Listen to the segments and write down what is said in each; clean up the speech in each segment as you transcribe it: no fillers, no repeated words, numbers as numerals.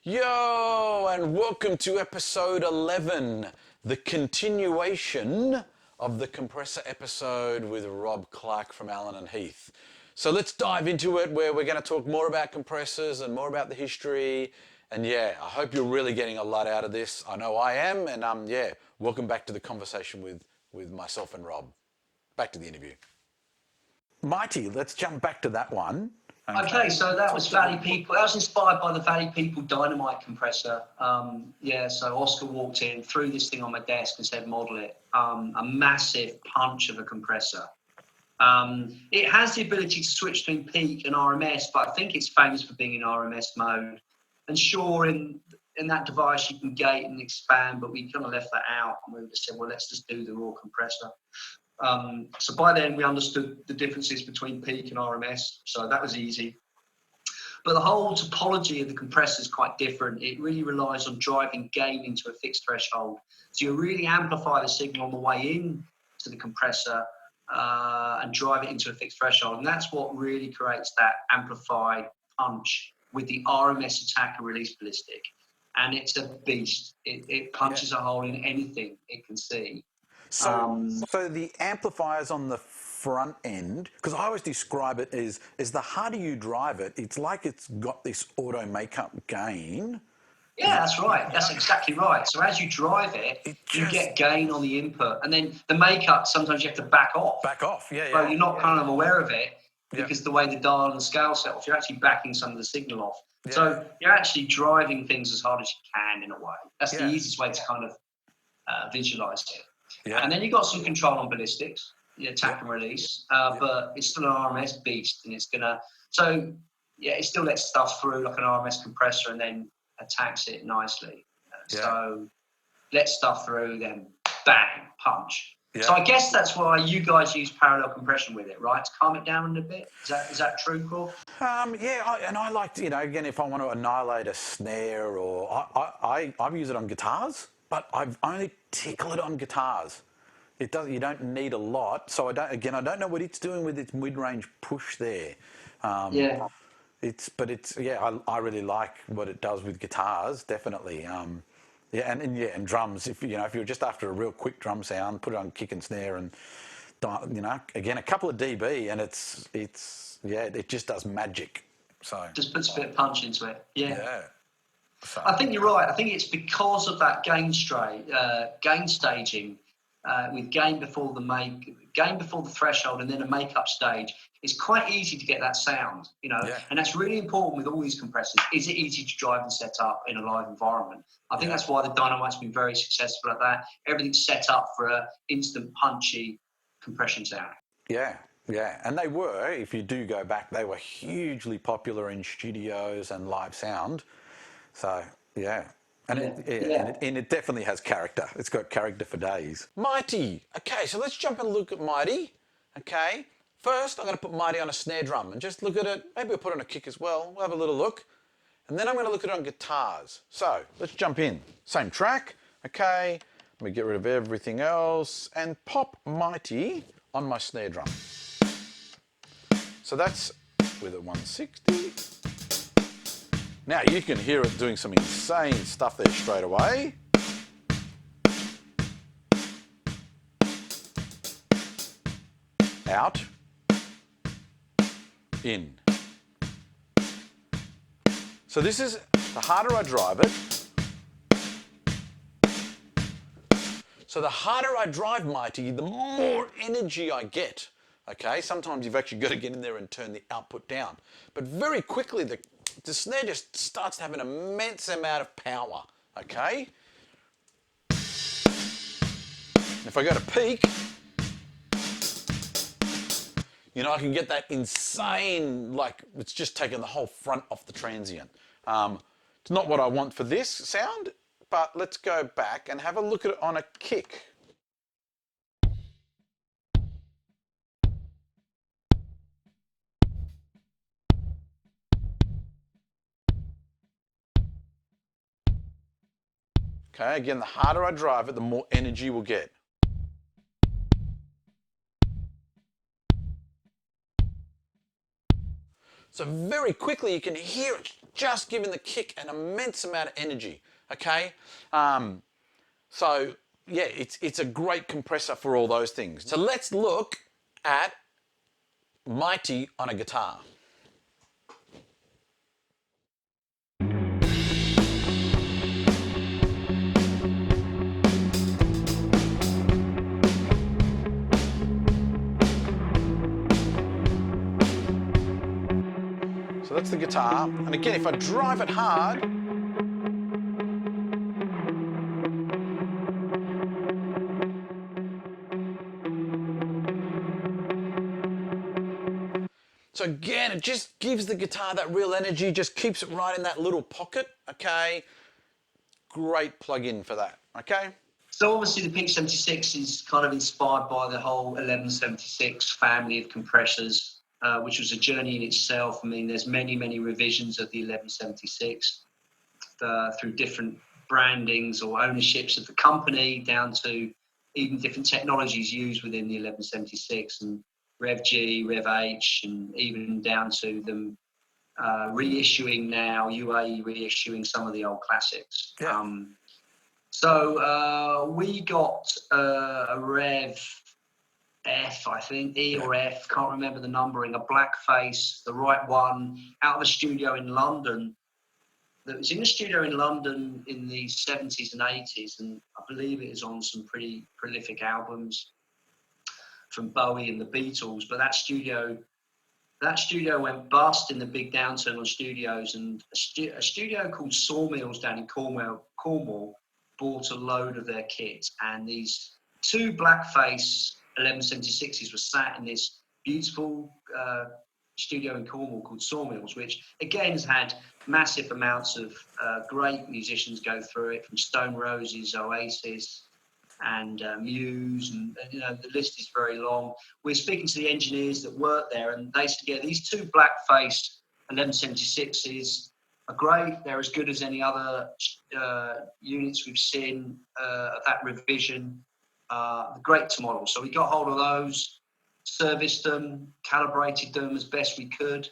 Yo, and welcome to episode 11, the continuation of the compressor episode with Rob Clark from Allen Heath. So let's dive into it where we're going to talk more about compressors and more about the history. And yeah, I hope you're really getting a lot out of this. I know I am. And yeah, welcome back to the conversation with myself and Rob. Back to the interview. Mighty, let's jump back to that one. Okay, so that was Valley People. That was inspired by the Valley People dynamite compressor. So Oscar walked in, threw this thing on my desk and said, model it. A massive punch of a compressor. It has the ability to switch between peak and RMS, but I think it's famous for being in RMS mode. And sure, in that device, you can gate and expand, but we kind of left that out. And we just said, well, let's just do the raw compressor. So by then we understood the differences between peak and RMS, so that was easy. But the whole topology of the compressor is quite different. It really relies on driving gain into a fixed threshold. So you really amplify the signal on the way in to the compressor and drive it into a fixed threshold. And that's what really creates that amplified punch with the RMS attacker release ballistic. And it's a beast. It punches a hole in anything it can see. So the amplifiers on the front end, because I always describe it as the harder you drive it, it's like it's got this auto makeup gain. Yeah, that's right. That's exactly right. So as you drive it, you get gain on the input, and then the makeup, sometimes you have to back off. Back off, yeah. Well, you're not kind of aware of it because the way the dial and the scale set off, you're actually backing some of the signal off. Yeah. So you're actually driving things as hard as you can in a way. That's the easiest way to kind of visualize it. Yeah. And then you've got some control on ballistics, attack and release, but it's still an RMS beast, and it's gonna. So it still lets stuff through like an RMS compressor, and then attacks it nicely. So lets stuff through, then bang, punch. Yeah. So I guess that's why you guys use parallel compression with it, right? To calm it down a bit. Is that true, Paul? I like to, again, if I want to annihilate a snare, or I've used it on guitars. But I've only tickle it on guitars. It does. You don't need a lot. So I don't know what it's doing with its mid-range push there. I really like what it does with guitars, definitely. And drums. If you're just after a real quick drum sound, put it on kick and snare, and again a couple of dB, and it just does magic. So just puts a bit of punch into it. Yeah. So I think you're right. I think it's because of that gain staging with gain before the threshold, and then a makeup stage. It's quite easy to get that sound, and that's really important with all these compressors. Is it easy to drive and set up in a live environment? I think that's why the Dynamite's been very successful at that. Everything's set up for an instant punchy compression sound. Yeah, and they were. If you do go back, they were hugely popular in studios and live sound. So, and it definitely has character. It's got character for days. Mighty. Okay, so let's jump and look at Mighty. Okay, first I'm going to put Mighty on a snare drum and just look at it. Maybe we'll put it on a kick as well. We'll have a little look. And then I'm going to look at it on guitars. So, let's jump in. Same track. Okay, let me get rid of everything else and pop Mighty on my snare drum. So that's with a 160. Now you can hear it doing some insane stuff there straight away. Out. In. So this is, the harder I drive it, so the harder I drive Mighty, the more energy I get. Okay, sometimes you've actually got to get in there and turn the output down. But very quickly, the snare just starts to have an immense amount of power, okay? If I go to peak, I can get that insane, like it's just taking the whole front off the transient. It's not what I want for this sound, but let's go back and have a look at it on a kick. Okay, again, the harder I drive it, the more energy we'll get. So very quickly you can hear it just giving the kick an immense amount of energy, okay? So yeah, it's a great compressor for all those things. So let's look at Mighty on a guitar. So that's the guitar. And again, if I drive it hard, so again, it just gives the guitar that real energy, just keeps it right in that little pocket, okay? Great plug-in for that, okay? So obviously the Peak 76 is kind of inspired by the whole 1176 family of compressors, which was a journey in itself. I mean, there's many, many revisions of the 1176 through different brandings or ownerships of the company, down to even different technologies used within the 1176, and Rev G, Rev H, and even down to them reissuing now, UAE reissuing some of the old classics. Yeah. So we got a Rev F, I think, E or F, can't remember the numbering, a black face, the right one, out of a studio in London. That was in a studio in London in the 70s and 80s, and I believe it is on some pretty prolific albums from Bowie and the Beatles. But that studio went bust in the big downturn on studios, and a studio called Sawmills down in Cornwall bought a load of their kit, and these two blackface 1176s were sat in this beautiful studio in Cornwall called Sawmills, which again has had massive amounts of great musicians go through it, from Stone Roses, Oasis, and Muse, and you know, the list is very long. We're speaking to the engineers that work there, and they said, yeah, these two blackface 1176s are great. They're as good as any other units we've seen of that revision. Great to model. So we got hold of those, serviced them, calibrated them as best we could,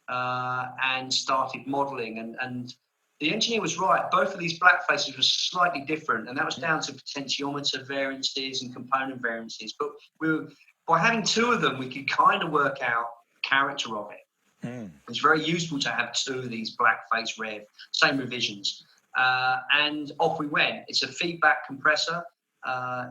and started modeling. And the engineer was right. Both of these blackfaces were slightly different, and that was down to potentiometer variances and component variances. But by having two of them, we could kind of work out the character of it. It's very useful to have two of these blackface Rev, same revisions. And off we went. It's a feedback compressor.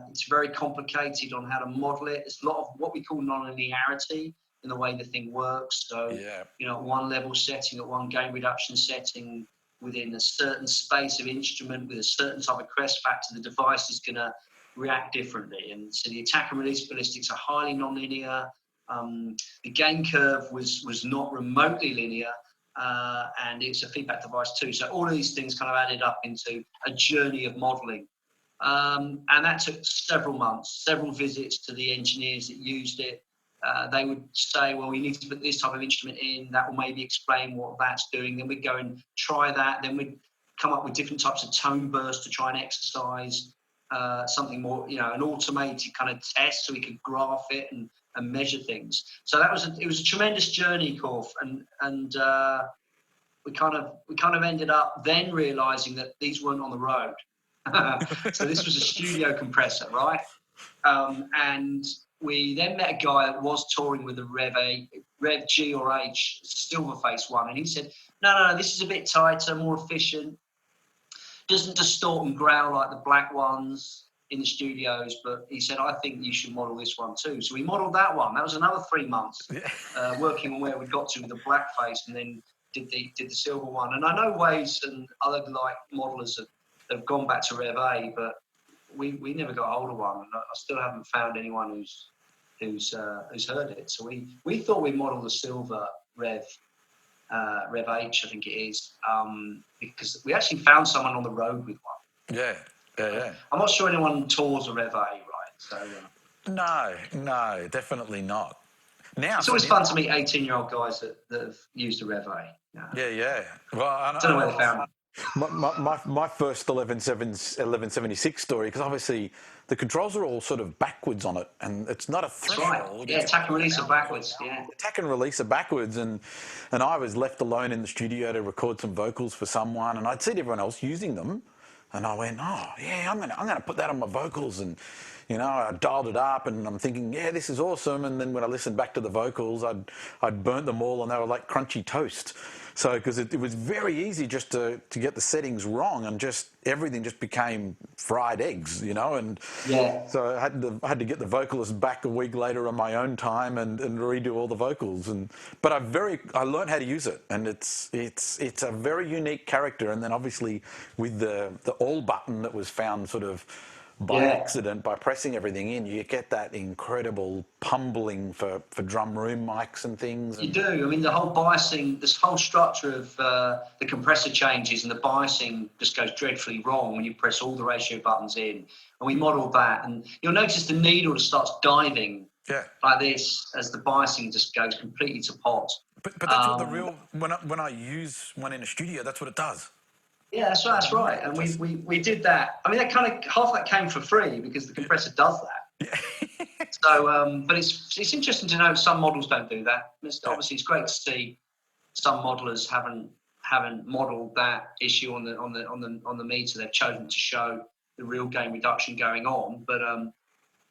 It's very complicated on how to model it. There's a lot of what we call nonlinearity in the way the thing works. So, you know, at one level setting, at one gain reduction setting, within a certain space of instrument with a certain type of crest factor, the device is going to react differently. And so the attack and release ballistics are highly nonlinear. The gain curve was not remotely linear, and it's a feedback device too. So all of these things kind of added up into a journey of modeling. And that took several months, several visits to the engineers that used it. They would say, well, we need to put this type of instrument in, that will maybe explain what that's doing. Then we'd go and try that. Then we'd come up with different types of tone bursts to try and exercise something more, you know, an automated kind of test so we could graph it and measure things. So it was a tremendous journey, Corf, and we kind of ended up then realizing that these weren't on the road. So this was a studio compressor, right? And we then met a guy that was touring with a Rev G or H, Silverface one, and he said, no, this is a bit tighter, more efficient, doesn't distort and growl like the black ones in the studios, but he said, I think you should model this one too. So we modeled that one. That was another 3 months working on where we got to with the blackface, and then did the silver one. And I know Waves and other like modelers have gone back to Rev A, but we never got hold of one. I still haven't found anyone who's heard it. So we thought we modelled the silver Rev H, I think it is, because we actually found someone on the road with one. Yeah. I'm not sure anyone tours a Rev A, right? So No, definitely not. Now it's always fun to meet 18-year-old guys that have used a Rev A. Yeah. Well, I don't know where they found it. My first 1176 story, because obviously the controls are all sort of backwards on it, and it's not a threshold. That's right. Yeah, attack and release are backwards. Yeah. Attack and release are backwards, and I was left alone in the studio to record some vocals for someone, and I'd seen everyone else using them, and I went, oh yeah, I'm gonna put that on my vocals, and I dialed it up, and I'm thinking, yeah, this is awesome. And then when I listened back to the vocals, I'd burnt them all, and they were like crunchy toast. So because it was very easy just to get the settings wrong, and just everything just became fried eggs, and yeah. So I had to get the vocalist back a week later on my own time and redo all the vocals. But I learned how to use it, and it's a very unique character. And then obviously with the all button that was found sort of by accident, by pressing everything in, you get that incredible pummeling for drum room mics and things. You do. I mean, the whole biasing, this whole structure of the compressor changes, and the biasing just goes dreadfully wrong when you press all the ratio buttons in. And we modelled that, and you'll notice the needle just starts diving like this as the biasing just goes completely to pot. But that's what the real, when I use one in a studio, that's what it does. Yeah, that's right. And we did that. I mean, that kind of half that came for free because the compressor does that. Yeah. So, but it's interesting to know some models don't do that. Obviously, it's great to see some modelers haven't modelled that issue on the meter. They've chosen to show the real gain reduction going on. But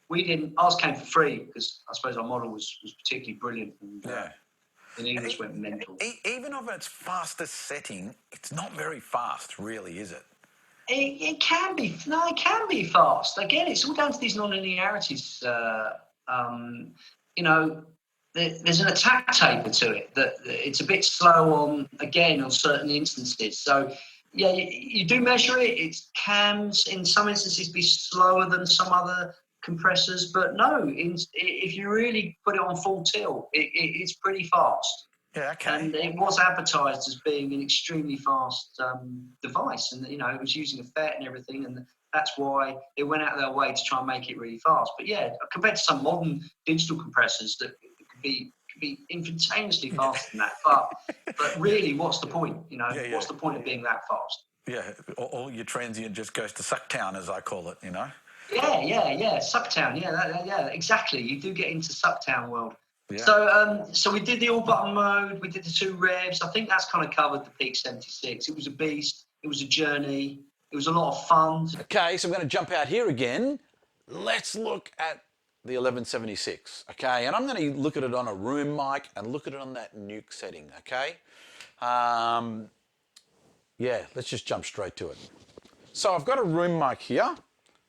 we didn't. Ours came for free because I suppose our model was particularly brilliant. And, the needles went mental. Even of its fastest setting, it's not very fast, really, is it? It can be. No, it can be fast. Again, it's all down to these non-linearities. There's an attack taper to it that it's a bit slow on certain instances. So, yeah, you do measure it. It can, in some instances, be slower than some other compressors, but no, if you really put it on full tilt, it's pretty fast. Yeah, okay. And it was advertised as being an extremely fast device, and it was using a FET and everything, and that's why it went out of their way to try and make it really fast. But yeah, compared to some modern digital compressors that could be instantaneously faster than that. But really, what's the point? What's the point of being that fast? Yeah, all your transient just goes to sucktown, as I call it. Yeah, Sucktown. Yeah, exactly. You do get into Sucktown world. Yeah. So we did the all button mode. We did the 2 revs. I think that's kind of covered the Peak 76. It was a beast. It was a journey. It was a lot of fun. Okay, so I'm going to jump out here again. Let's look at the 1176. Okay, and I'm going to look at it on a room mic and look at it on that nuke setting. Okay. Let's just jump straight to it. So I've got a room mic here.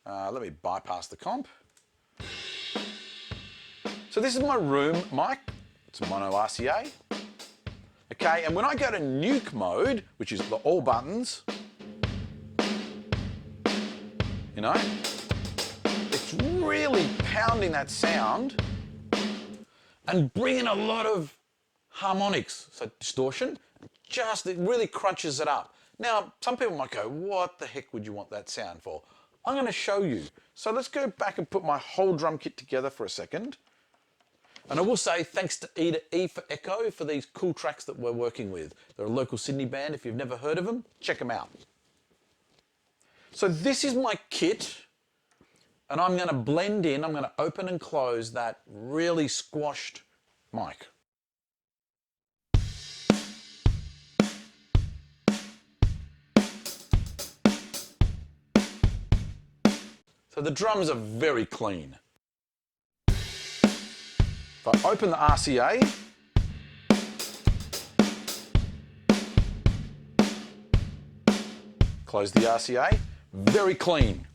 Let me bypass the comp. So this is my room mic. It's a mono RCA. Okay, and when I go to nuke mode, which is the all buttons, it's really pounding that sound and bringing a lot of harmonics, so distortion. It really crunches it up. Now, some people might go, what the heck would you want that sound for? I'm going to show you. So let's go back and put my whole drum kit together for a second. And I will say thanks to E for Echo for these cool tracks that we're working with. They're a local Sydney band. If you've never heard of them, check them out. So this is my kit. And I'm going to blend in. I'm going to open and close that really squashed mic. So the drums are very clean. If I open the RCA, close the RCA, very clean.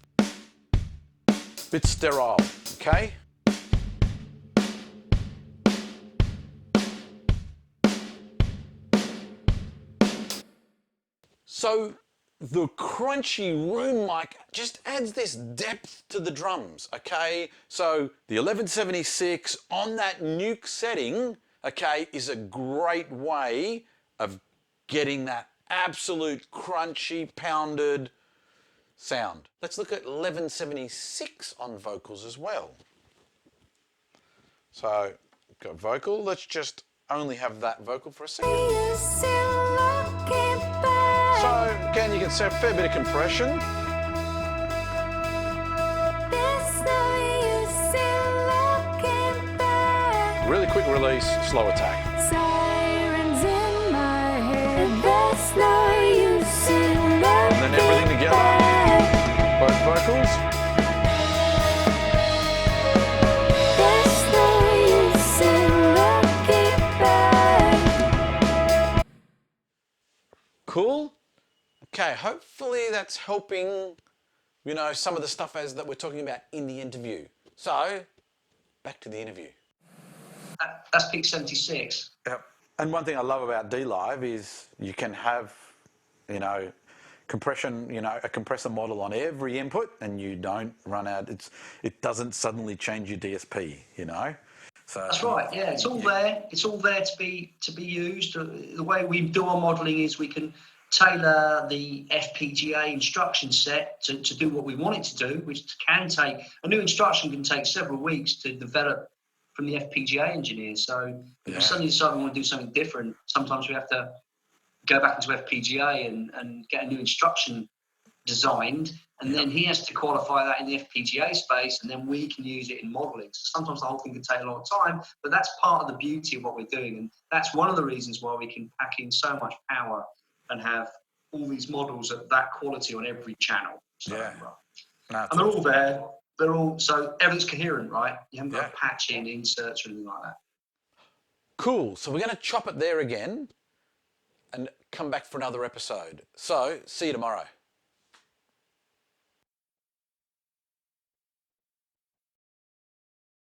Bit sterile, okay? So the crunchy room mic just adds this depth to the drums, okay? So the 1176 on that nuke setting, okay, is a great way of getting that absolute crunchy, pounded sound. Let's look at 1176 on vocals as well. So, got vocal, let's just only have that vocal for a second. So, Again, you can see a fair bit of compression. Really quick release, slow attack. Sirens in my head, there's no use in looking. And then everything together, both vocals. There's no use in looking back. Cool? Okay, hopefully that's helping, you know, some of the stuff that we're talking about in the interview. So, back to the interview. That's peak 76. Yep. And one thing I love about D-Live is you can have, you know, compression, you know, a compressor model on every input, and you don't run out. It doesn't suddenly change your DSP, you know. So that's right. Yeah, it's all there. It's all there to be used. The way we do our modelling is we can tailor the FPGA instruction set to do what we want it to do, which can take a new instruction can take several weeks to develop from the FPGA engineers. So if we suddenly decide we want to do something different, sometimes we have to go back into FPGA and get a new instruction designed, and then he has to qualify that in the FPGA space, and then we can use it in modeling. So sometimes the whole thing can take a lot of time, but that's part of the beauty of what we're doing, and that's one of the reasons why we can pack in so much power and have all these models at that quality on every channel. So, and they're all there. They're all, so everything's coherent, right? You haven't got to patch in inserts or anything like that. Cool. So we're going to chop it there again and come back for another episode. So see you tomorrow.